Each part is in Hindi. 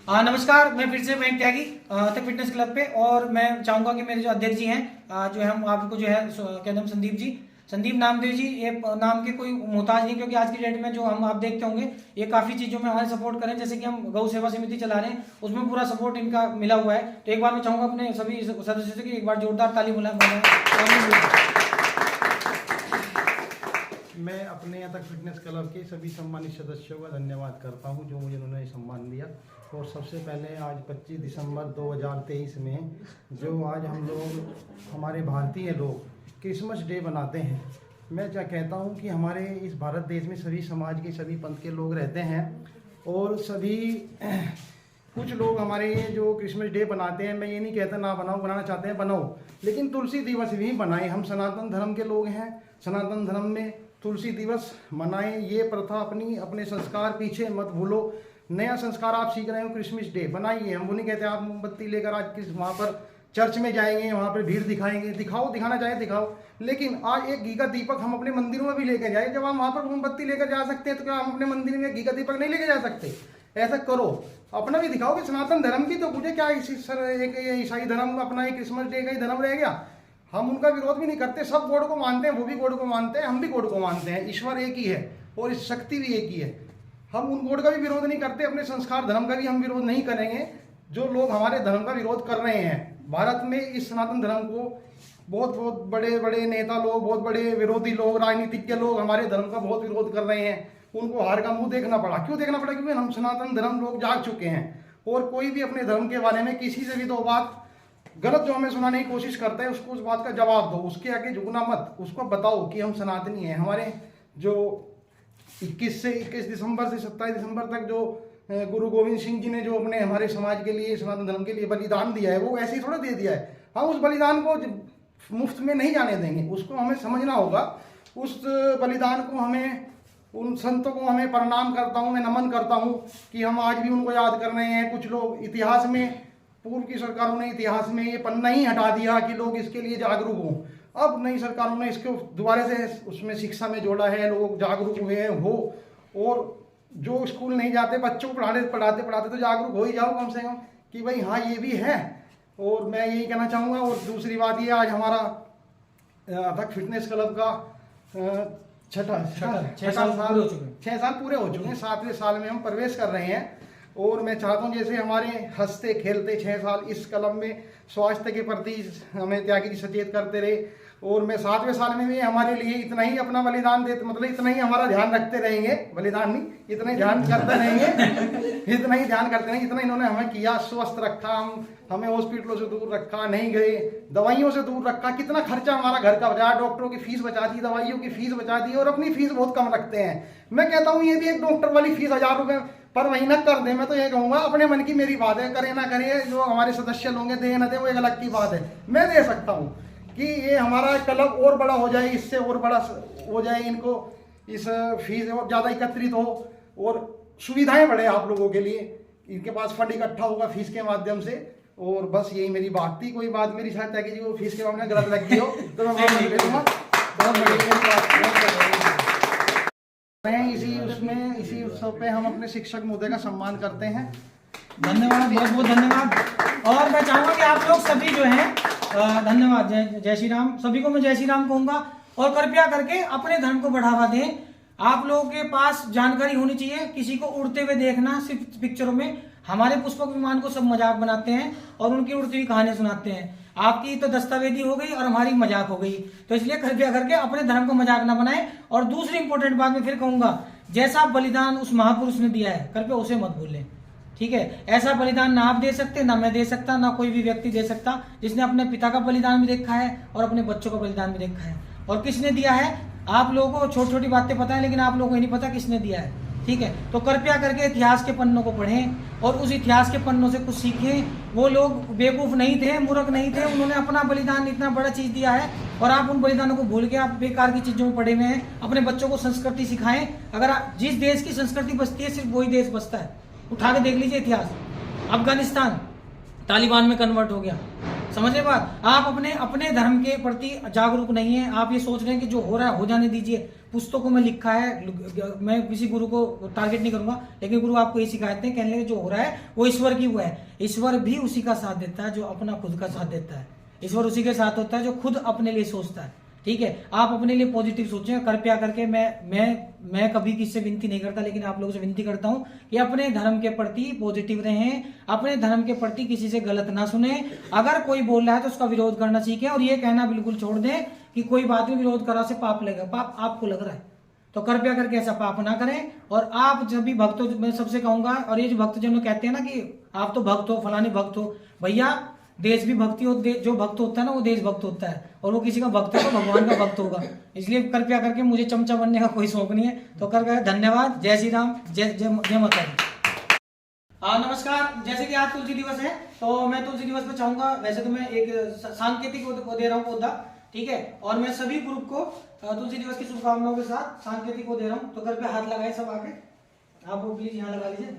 नमस्कार, मैं फिर से मयंक त्यागी तक फिटनेस क्लब पे। और मैं चाहूंगा कि मेरे जो अध्यक्ष जी हैं, जो हम आपको जो है क्या नाम, संदीप नामदेव जी, ये नाम के कोई मोहताज नहीं, क्योंकि आज की डेट में जो हम आप देखते होंगे ये काफी चीजों में हमारे सपोर्ट करें। जैसे कि हम गौ सेवा समिति चला रहे हैं, उसमें पूरा सपोर्ट इनका मिला हुआ है। तो एक बार मैं चाहूंगा अपने सभी सदस्यों से कि एक बार जोरदार ताली बुलाएं। मैं अपने यहाँ तक फिटनेस क्लब के सभी सम्मानित सदस्यों का धन्यवाद करता हूँ जो मुझे उन्होंने सम्मान दिया। और सबसे पहले आज 25 दिसंबर 2023 में जो आज हम लोग हमारे भारतीय लोग क्रिसमस डे बनाते हैं, मैं क्या कहता हूँ कि हमारे इस भारत देश में सभी समाज के सभी पंथ के लोग रहते हैं और सभी कुछ लोग हमारे जो क्रिसमस डे बनाते हैं, मैं ये नहीं कहता ना बनाओ, बनाना चाहते हैं बनाओ, लेकिन तुलसी दिवस भी बनाएं। हम सनातन धर्म के लोग हैं, सनातन धर्म में तुलसी दिवस मनाएं। ये प्रथा अपने संस्कार पीछे मत भूलो। नया संस्कार आप सीख रहे हो, क्रिसमस डे बनाइए। हम वो नहीं कहते आप मोमबत्ती लेकर आज वहाँ पर चर्च में जाएंगे, वहाँ पर भीड़ दिखाएंगे, दिखाओ, दिखाना चाहे दिखाओ, लेकिन आज एक घी का दीपक हम अपने मंदिरों में भी लेकर जाए। जब हम वहाँ पर मोमबत्ती लेकर जा सकते हैं तो क्या हम अपने मंदिर में घी का दीपक नहीं लेकर जा सकते? ऐसा करो, अपना भी दिखाओ कि सनातन धर्म की तो मुझे क्या एक ईसाई धर्म अपना एक क्रिसमस डे का ही धर्म रह गया। हम उनका विरोध भी नहीं करते, सब गॉड को मानते हैं, वो भी गॉड को मानते हैं, हम भी गॉड को मानते हैं। ईश्वर एक ही है और इस शक्ति भी एक ही है। हम उन गॉड का भी विरोध नहीं करते, अपने संस्कार धर्म का भी हम विरोध नहीं करेंगे। जो लोग हमारे धर्म का विरोध कर रहे हैं, भारत में इस सनातन धर्म को बहुत बहुत बड़े बड़े नेता लोग, बहुत बड़े विरोधी लोग, राजनीतिज्ञ लोग हमारे धर्म का बहुत विरोध कर रहे हैं। उनको हार का मुंह देखना पड़ा। क्यों देखना पड़ा? क्योंकि हम सनातन धर्म लोग जाग चुके हैं। और कोई भी अपने धर्म के बारे में किसी से भी दो बात गलत जो हमें सुनाने की कोशिश करता है, उसको उस बात का जवाब दो, उसके आगे झुकना मत। उसको बताओ कि हम सनातनी हैं। हमारे जो 21 दिसंबर से 27 दिसंबर तक जो गुरु गोविंद सिंह जी ने जो अपने हमारे समाज के लिए, सनातन धर्म के लिए बलिदान दिया है, वो ऐसे ही थोड़ा दे दिया है। हम उस बलिदान को मुफ्त में नहीं जाने देंगे, उसको हमें समझना होगा। उस बलिदान को हमें, उन संतों को हमें प्रणाम करता हूँ, मैं नमन करता हूँ कि हम आज भी उनको याद कर रहे हैं। कुछ लोग इतिहास में, पूर्व की सरकारों ने इतिहास में ये पन्ना ही हटा दिया कि लोग इसके लिए जागरूक हों। अब नई सरकारों ने इसको दोबारा से उसमें शिक्षा में जोड़ा है, लोग जागरूक हुए हैं हो। और जो स्कूल नहीं जाते, बच्चों को पढ़ाते तो जागरूक हो ही जाओ कम से कम कि भाई हाँ ये भी है। और मैं यही कहना चाहूँगा। और दूसरी बात ये, आज हमारा तक फिटनेस क्लब का 6 साल पूरे हो चुके हैं। 7वें साल में हम प्रवेश कर रहे हैं। और मैं चाहता हूँ जैसे हमारे हंसते खेलते 6 साल इस क्लब में स्वास्थ्य के प्रति हमें त्यागी जी सचेत करते रहे, और मैं 7वें साल में भी हमारे लिए इतना ही अपना बलिदान देते, मतलब इतना ही हमारा ध्यान रखते रहेंगे, बलिदान नहीं, इतना ही ध्यान करते रहेंगे इतना ही ध्यान करते रहेंगे, इतना इन्होंने हमें किया, स्वस्थ रखा, हमें हॉस्पिटलों से दूर रखा, नहीं गए, दवाइयों से दूर रखा। कितना खर्चा हमारा घर का बचा, डॉक्टरों की फीस बचा दी, दवाइयों की फीस बचा दी, और अपनी फीस बहुत कम रखते हैं। मैं कहता हूँ ये भी एक डॉक्टर वाली फीस 1000 रुपये पर महीना कर दे। मैं तो ये कहूँगा, अपने मन की मेरी बात है, करे ना करे, जो हमारे सदस्य लोग दे ना दे वो एक अलग की बात है। मैं दे सकता हूँ कि ये हमारा क्लब और बड़ा हो जाए, इससे और बड़ा हो जाए, इनको इस फीस और ज़्यादा एकत्रित हो और सुविधाएं बढ़े आप लोगों के लिए, इनके पास फंड इकट्ठा होगा फीस के माध्यम से। और बस यही मेरी बात थी। कोई बात मेरी शायद त्यागी जी को फीस के मामले में गलत लग गई हो तो मैं माफी दे दूंगा। बहुत इसी उत्सव पे हम अपने शिक्षक महोदय का सम्मान करते हैं। धन्यवाद, बहुत बहुत धन्यवाद। और मैं चाहूंगा कि आप लोग सभी जो हैं, धन्यवाद, जय श्री राम, सभी को मैं जय श्री राम कहूंगा। और कृपया करके अपने धर्म को बढ़ावा दें। आप लोगों के पास जानकारी होनी चाहिए। किसी को उड़ते हुए देखना सिर्फ पिक्चरों में, हमारे पुष्पक विमान को सब मजाक बनाते हैं और उनकी उड़ती हुई कहानियां सुनाते हैं। आपकी तो दस्तावेजी हो गई और हमारी मजाक हो गई। तो इसलिए कृपया करके अपने धर्म को मजाक ना बनाएं। और दूसरी इंपॉर्टेंट बात मैं फिर कहूंगा, जैसा बलिदान उस महापुरुष ने दिया है, कृपया उसे मत भूलें, ठीक है? ऐसा बलिदान ना आप दे सकते, ना मैं दे सकता, ना कोई भी व्यक्ति दे सकता, जिसने अपने पिता का बलिदान भी देखा है और अपने बच्चों का बलिदान भी देखा है। और किसने दिया है, आप लोगों को छोटी छोटी बातें पता है, लेकिन आप लोगों को नहीं पता किसने दिया है, ठीक है? तो कृपया करके इतिहास के पन्नों को पढ़ें और उस इतिहास के पन्नों से कुछ सीखें। वो लोग बेवकूफ नहीं थे, मूर्ख नहीं थे, उन्होंने अपना बलिदान इतना बड़ा चीज दिया है और आप उन बलिदानों को भूल के आप बेकार की चीजों में पड़े हुए हैं। अपने बच्चों को संस्कृति सिखाएं। अगर जिस देश की संस्कृति बचती है, सिर्फ वही देश बचता है। उठा के देख लीजिए इतिहास, अफगानिस्तान तालिबान में कन्वर्ट हो गया, समझे बात? आप अपने धर्म के प्रति जागरूक नहीं है। आप ये सोच रहे हैं कि जो हो रहा है हो जाने दीजिए। पुस्तकों में लिखा है, मैं किसी गुरु को टारगेट नहीं करूंगा, लेकिन गुरु आपको ये सिखाते हैं, कहने लगे जो हो रहा है वो ईश्वर की वो है। ईश्वर भी उसी का साथ देता है जो अपना खुद का साथ देता है। ईश्वर उसी के साथ होता है जो खुद अपने लिए सोचता है। ठीक है, आप अपने लिए पॉजिटिव सोचें। कृपया करके मैं कभी किससे विनती नहीं करता, लेकिन आप लोगों से विनती करता हूं कि अपने धर्म के प्रति पॉजिटिव रहें, अपने धर्म के प्रति किसी से गलत ना सुने। अगर कोई बोल रहा है तो उसका विरोध करना सीखें, और ये कहना बिल्कुल छोड़ दें कि कोई बात में विरोध करा से पाप लगेगा। पाप आपको लग रहा है तो कृपया करके ऐसा पाप ना करें। और आप जब भी भक्त हो, मैं सबसे कहूंगा, और ये जो भक्त जनों कहते हैं ना कि आप तो भक्त हो, फलाने भक्त हो, भैया देश भी भक्ति हो, जो भक्त होता है ना वो देशभक्त होता है, और वो किसी का भक्त है तो भगवान का भक्त होगा। इसलिए कृपया करके मुझे चमचा बनने का कोई शौक नहीं है। तो करके धन्यवाद। जय श्री राम, जय जय जय माता दी। नमस्कार। जैसे कि आज तुलसी दिवस है तो मैं तुलसी दिवस पे चाहूंगा, वैसे तो मैं एक सांकेतिक वो दे रहा हूँ पौधा, ठीक है, और मैं सभी ग्रुप को तुलसी दिवस की शुभकामनाओं के साथ सांकेतिक को दे रहा हूँ। तो कृपया हाथ लगाए सब आके, आप वो प्लीज यहाँ लगा लीजिए,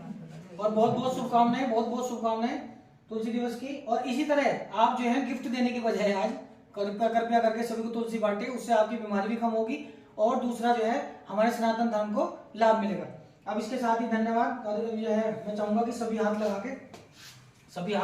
और बहुत बहुत शुभकामनाएं, बहुत बहुत शुभकामनाएं तुलसी दिवस की। और इसी तरह आप जो है गिफ्ट देने के बजाय आज कृपया करके सभी को तुलसी बांटे, उससे आपकी बीमारी भी कम होगी, और दूसरा जो है हमारे सनातन धर्म को लाभ मिलेगा। अब इसके साथ ही धन्यवाद जो है मैं चाहूंगा कि सभी हाथ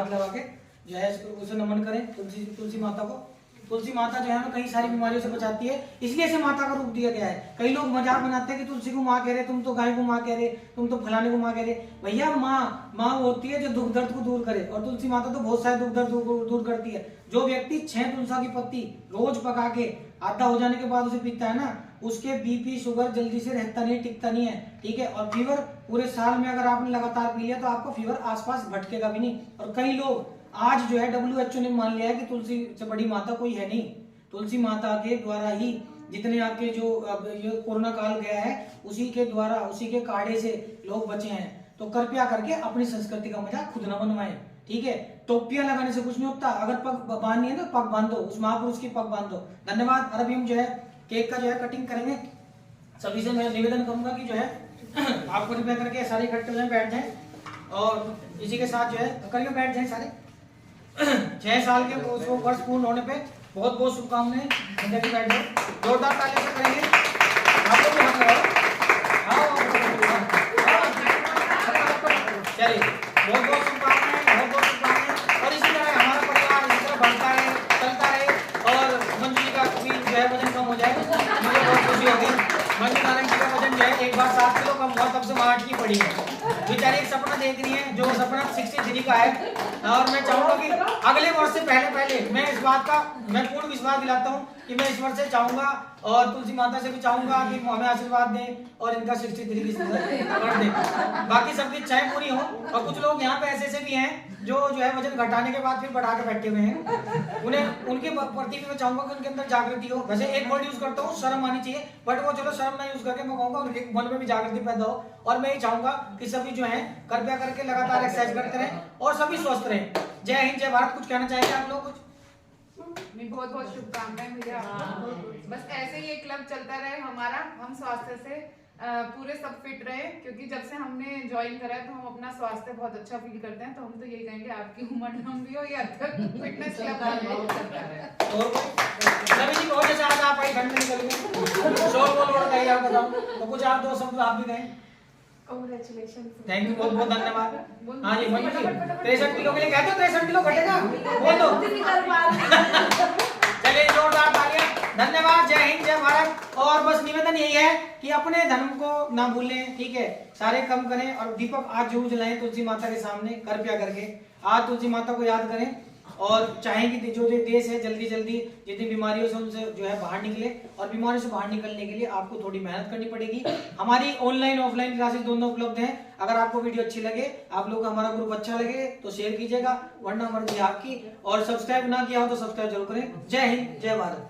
लगा के जो है उसे नमन करें तुलसी माता को। तुलसी माता जो है ना कई सारी बीमारियों से बचाती है, इसलिए इसे माता का रूप दिया गया है। कई लोग मजाक बनाते हैं कि तुलसी को माँ कह रहे, तुम तो गाय को माँ कह रहे, तुम तो फलाने को माँ कह रहे। भैया माँ वो होती है जो दुख दर्द को दूर करे, और तुलसी माता तो बहुत सारे दुख दर्द दूर करती है। जो व्यक्ति 6 तुलसा की पत्ती रोज पका के आधा हो जाने के बाद उसे पीता है ना, उसके बीपी शुगर जल्दी से रहता नहीं, टिकता नहीं है। ठीक है, और फीवर पूरे साल में अगर आपने लगातार पी लिया तो आपको फीवर आसपास भटकेगा भी नहीं। और कई लोग आज जो है WHO ने मान लिया है कि तुलसी से बड़ी माता कोई है नहीं। तुलसी माता के द्वारा ही जितने आपके जो ये कोरोना काल गया है, उसी के द्वारा, उसी के काढ़े से लोग बचे हैं। तो कृपया करके अपनी संस्कृति का मजाक खुद न बनवाएं। ठीक है, टोपियां लगाने से कुछ नहीं होता, अगर पग बांधनी है तो पग बांधो, उस महापुरुष की पग बांधो। धन्यवाद। और अभी हम जो है केक का जो है कटिंग करेंगे। सभी से मैं निवेदन करूंगा कि जो है आप कृपया करके सारे इकट्ठे में बैठ जाएं, और इसी के साथ जो है करके बैठ जाएं सारे। 6 साल के उसको वर्ष पूर्ण होने पे बहुत बहुत शुभकामनाएं। बैठ जाओ, जोरदार तालियों से करेंगे। आप लोग भी हाथ लगाओ। चलिए, बहुत बहुत शुभकामनाएं, बहुत बहुत शुभकामनाएं। और इसी तरह हमारा परिवार इस तरह बढ़ता है, चलता रहे, और मंजू जी का भी जो है वजन कम हो जाए, मुझे बहुत खुशी होगी। मंजू नारायण जी का वजन जो है एक बार 7 किलो कम हुआ, तब से मार्च की पड़ी है। बेचारी एक सपना देख रही है, जो सपना 63 का है। और मैं चाहूंगा कि अगले वर्ष से पहले मैं इस बात का मैं पूर्ण विश्वास दिलाता हूं कि मैं इस वर्ष से चाहूंगा, और तुलसी माता से भी चाहूंगा कि हमें आशीर्वाद दें और इनका 63 की कर दें। बाकी सबकी इच्छाएं पूरी हो। और कुछ लोग यहाँ पे ऐसे भी हैं जो है वजन घटाने के बाद फिर बढ़ा के बैठे हुए हैं, उनके प्रति भी मैं चाहूंगा कि उनके अंदर जागृति हो। वैसे एक वर्ड यूज करता हूँ, शर्म आनी चाहिए, बट वो चलो शर्म ना यूज करके मैं कहूंगा उनके मन में भी जागृति पैदा हो। और मैं ये चाहूंगा कि सभी जो है कृपया करके लगातार एक्सरसाइज करते रहें और सभी स्वस्थ रहें। जय हिंद, जय भारत। कुछ कहना चाहेंगे आप लोग? कुछ बहुत बहुत शुभकामनाएं भैया। बस ऐसे ही ये क्लब चलता रहे हमारा, हम स्वास्थ्य से पूरे सब फिट रहे, क्योंकि जब से हमने ज्वाइन करा है तो हम अपना स्वास्थ्य बहुत अच्छा फील करते हैं। तो हम तो यही कहेंगे आपकी उम्र लंबी हो, ये फिटनेस क्लब सभी जी बहुत अच्छा लगा। आप आई ठंड में निकल गए, शोर बोल रहा है, आप बताओ तो कुछ आप 2 शब्द आप भी कहें। कांग्रेचुलेशन, थैंक यू, बहुत बहुत धन्यवाद। हाँ जी मंजू जी, 63 किलो के लिए कहते हो, 63 किलो घटेगा, बोल दो। चलिए जोरदार तालियां। धन्यवाद। जय हिंद, जय भारत। और बस निवेदन यही है कि अपने धर्म को ना भूलें, ठीक है, सारे कम करें। और दीपक आज जरूर जलाएं तुलसी माता के सामने, कृपया करके आज तुलसी माता को याद करें, और चाहें कि जो देश है जल्दी जितनी बीमारियों से उनसे जो है बाहर निकले। और बीमारियों से बाहर निकलने के लिए आपको थोड़ी मेहनत करनी पड़ेगी। हमारी ऑनलाइन ऑफलाइन क्लासेस दोनों उपलब्ध हैं। अगर आपको वीडियो अच्छी लगे, आप लोग का हमारा ग्रुप अच्छा लगे तो शेयर कीजिएगा, वरना मर्जी आपकी। और सब्सक्राइब ना किया हो तो सब्सक्राइब जरूर करें। जय हिंद, जय भारत।